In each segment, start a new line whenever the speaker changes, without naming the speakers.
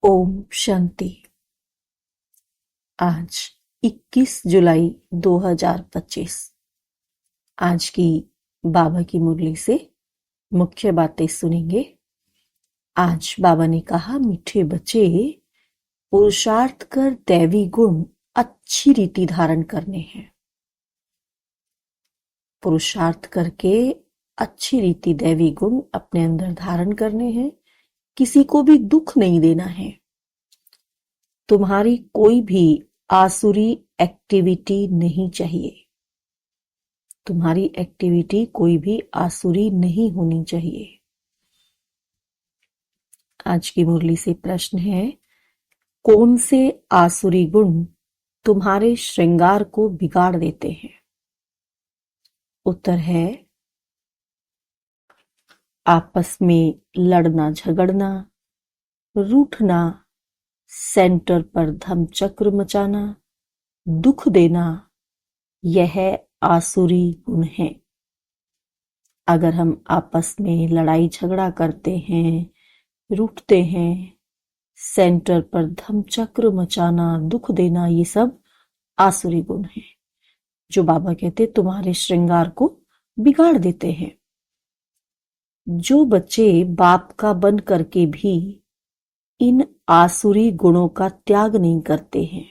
ओम शांति। आज 21 जुलाई 2025। आज की बाबा की मुरली से मुख्य बातें सुनेंगे। आज बाबा ने कहा, मीठे बच्चे, पुरुषार्थ कर दैवी गुण अच्छी रीति धारण करने हैं। पुरुषार्थ करके अच्छी रीति दैवी गुण अपने अंदर धारण करने हैं। किसी को भी दुख नहीं देना है। तुम्हारी कोई भी आसुरी एक्टिविटी नहीं चाहिए। तुम्हारी एक्टिविटी कोई भी आसुरी नहीं होनी चाहिए। आज की मुरली से प्रश्न है, कौन से आसुरी गुण तुम्हारे श्रृंगार को बिगाड़ देते हैं? उत्तर है, आपस में लड़ना झगड़ना, रूठना, सेंटर पर धमचक्र मचाना, दुख देना, यह आसुरी गुण है। अगर हम आपस में लड़ाई झगड़ा करते हैं, रूठते हैं, सेंटर पर धमचक्र मचाना, दुख देना, ये सब आसुरी गुण हैं जो बाबा कहते तुम्हारे श्रृंगार को बिगाड़ देते हैं। जो बच्चे बाप का बन करके भी इन आसुरी गुणों का त्याग नहीं करते हैं,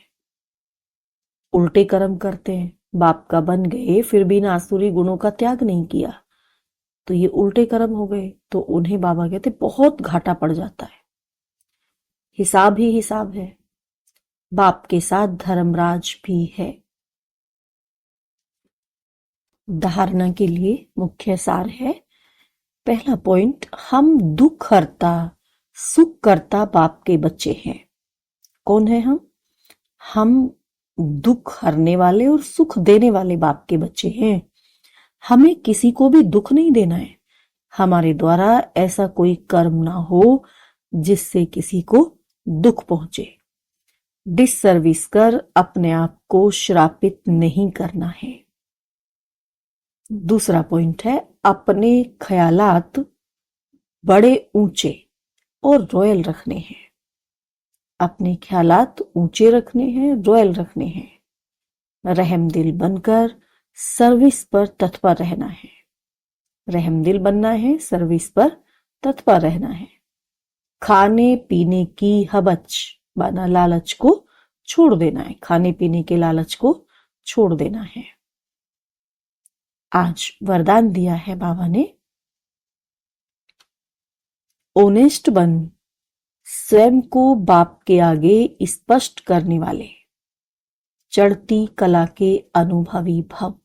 उल्टे कर्म करते हैं, बाप का बन गए फिर भी इन आसुरी गुणों का त्याग नहीं किया, तो ये उल्टे कर्म हो गए। तो उन्हें बाबा कहते बहुत घाटा पड़ जाता है। हिसाब ही हिसाब है। बाप के साथ धर्मराज भी है। धारणा के लिए मुख्य सार है। पहला पॉइंट, हम दुख हरता सुख करता बाप के बच्चे हैं। कौन है हम? हम दुख हरने वाले और सुख देने वाले बाप के बच्चे हैं। हमें किसी को भी दुख नहीं देना है। हमारे द्वारा ऐसा कोई कर्म ना हो जिससे किसी को दुख पहुंचे। डिससर्विस कर अपने आप को श्रापित नहीं करना है। दूसरा पॉइंट है, अपने ख्यालात बड़े ऊंचे और रॉयल रखने हैं। अपने ख्यालात ऊंचे रखने हैं, रॉयल रखने हैं। रहमदिल बनकर सर्विस पर तत्पर रहना है। रहमदिल बनना है, सर्विस पर तत्पर रहना है। खाने पीने की हबच माना लालच को छोड़ देना है। खाने पीने के लालच को छोड़ देना है। आज वरदान दिया है बाबा ने, ओनेस्ट बन, स्वयं को बाप के आगे स्पष्ट करने वाले, चढ़ती कला के अनुभवी भव।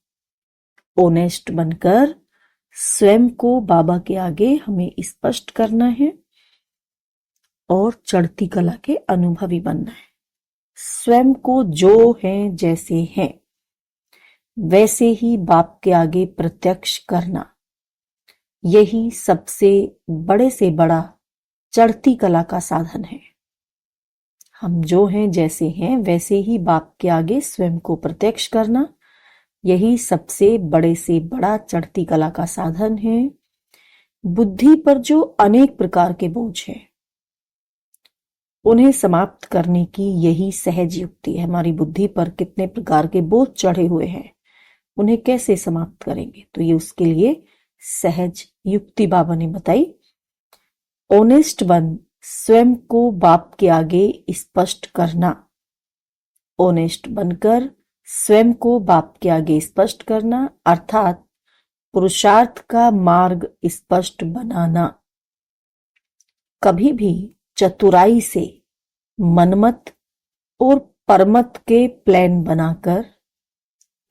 ओनेस्ट बनकर स्वयं को बाबा के आगे हमें स्पष्ट करना है और चढ़ती कला के अनुभवी बनना है। स्वयं को जो है जैसे हैं वैसे ही बाप के आगे प्रत्यक्ष करना, यही सबसे बड़े से बड़ा चढ़ती कला का साधन है। हम जो हैं जैसे हैं वैसे ही बाप के आगे स्वयं को प्रत्यक्ष करना, यही सबसे बड़े से बड़ा चढ़ती कला का साधन है। बुद्धि पर जो अनेक प्रकार के बोझ हैं उन्हें समाप्त करने की यही सहज युक्ति है। हमारी बुद्धि पर कितने प्रकार के बोझ चढ़े हुए हैं, उन्हें कैसे समाप्त करेंगे? तो ये उसके लिए सहज युक्ति बाबा ने बताई। ऑनेस्ट बन, स्वयं को बाप के आगे स्पष्ट करना। ऑनेस्ट बनकर स्वयं को बाप के आगे स्पष्ट करना, अर्थात पुरुषार्थ का मार्ग स्पष्ट बनाना। कभी भी चतुराई से मनमत और परमत के प्लान बनाकर,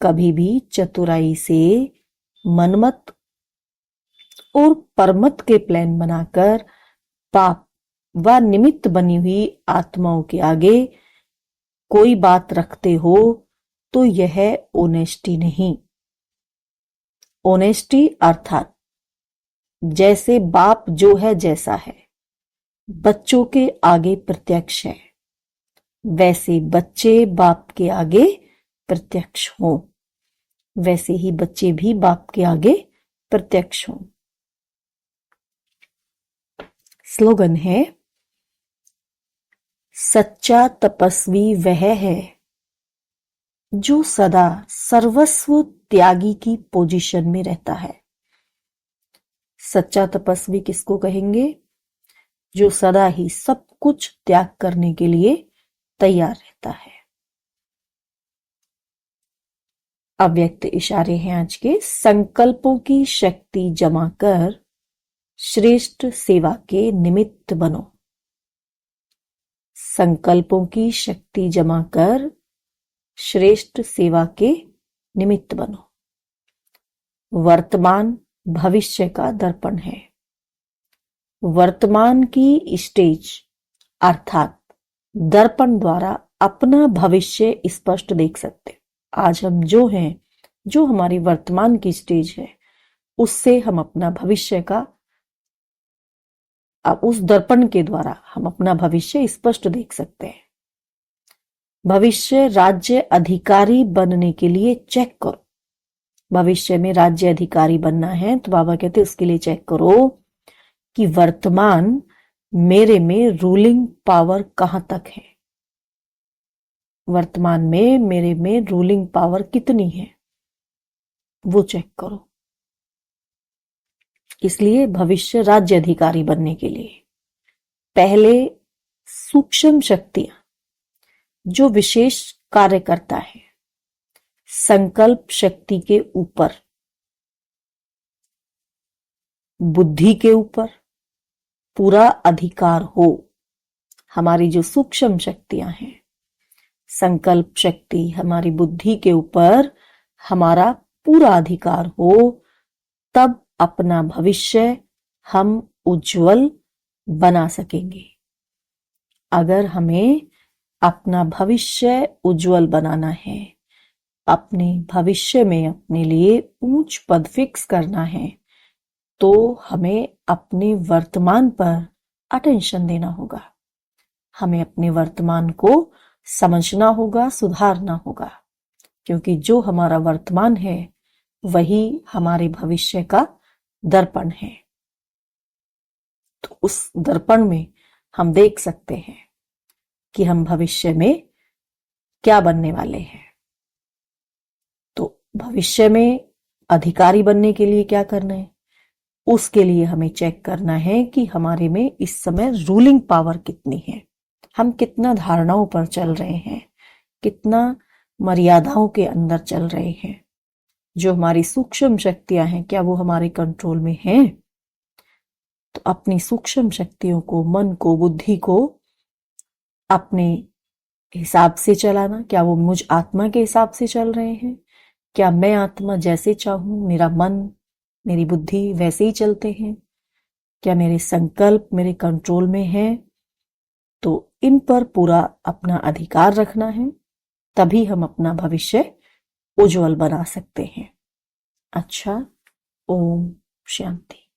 कभी भी चतुराई से मनमत और परमत के प्लान बनाकर पाप व निमित्त बनी हुई आत्माओं के आगे कोई बात रखते हो तो यह ऑनेस्टी नहीं। ऑनेस्टी अर्थात जैसे बाप जो है जैसा है, बच्चों के आगे प्रत्यक्ष है, वैसे बच्चे बाप के आगे प्रत्यक्ष हों, वैसे ही बच्चे भी बाप के आगे प्रत्यक्ष हों। स्लोगन है, सच्चा तपस्वी वह है जो सदा सर्वस्व त्यागी की पोजीशन में रहता है। सच्चा तपस्वी किसको कहेंगे? जो सदा ही सब कुछ त्याग करने के लिए तैयार रहता है। अव्यक्त इशारे हैं आज के। संकल्पों की शक्ति जमा कर श्रेष्ठ सेवा के निमित्त बनो। संकल्पों की शक्ति जमा कर श्रेष्ठ सेवा के निमित्त बनो। वर्तमान भविष्य का दर्पण है। वर्तमान की स्टेज अर्थात दर्पण द्वारा अपना भविष्य स्पष्ट देख सकते। आज हम जो हैं, जो हमारी वर्तमान की स्टेज है, उससे हम अपना भविष्य का, अब उस दर्पण के द्वारा हम अपना भविष्य स्पष्ट देख सकते हैं। भविष्य राज्य अधिकारी बनने के लिए चेक करो। भविष्य में राज्य अधिकारी बनना है तो बाबा कहते हैं उसके लिए चेक करो कि वर्तमान मेरे में रूलिंग पावर कहां तक है। वर्तमान में मेरे में रूलिंग पावर कितनी है वो चेक करो। इसलिए भविष्य राज्य अधिकारी बनने के लिए पहले सूक्ष्म शक्तियां जो विशेष कार्य करता है, संकल्प शक्ति के ऊपर, बुद्धि के ऊपर पूरा अधिकार हो। हमारी जो सूक्ष्म शक्तियां हैं, संकल्प शक्ति, हमारी बुद्धि के ऊपर हमारा पूरा अधिकार हो, तब अपना भविष्य हम उज्जवल बना सकेंगे। अगर हमें अपना भविष्य उज्जवल बनाना है, अपने भविष्य में अपने लिए ऊंच पद फिक्स करना है, तो हमें अपने वर्तमान पर अटेंशन देना होगा। हमें अपने वर्तमान को समझना होगा, सुधारना होगा, क्योंकि जो हमारा वर्तमान है वही हमारे भविष्य का दर्पण है। तो उस दर्पण में हम देख सकते हैं कि हम भविष्य में क्या बनने वाले हैं। तो भविष्य में अधिकारी बनने के लिए क्या करना है, उसके लिए हमें चेक करना है कि हमारे में इस समय रूलिंग पावर कितनी है, हम कितना धारणाओं पर चल रहे हैं, कितना मर्यादाओं के अंदर चल रहे हैं। जो हमारी सूक्ष्म शक्तियां हैं, क्या वो हमारे कंट्रोल में हैं? तो अपनी सूक्ष्म शक्तियों को, मन को, बुद्धि को अपने हिसाब से चलाना। क्या वो मुझ आत्मा के हिसाब से चल रहे हैं? क्या मैं आत्मा जैसे चाहूं, मेरा मन, मेरी बुद्धि वैसे ही चलते हैं? क्या मेरे संकल्प मेरे कंट्रोल में हैं? तो इन पर पूरा अपना अधिकार रखना है, तभी हम अपना भविष्य उज्जवल बना सकते हैं। अच्छा, ओम शांति।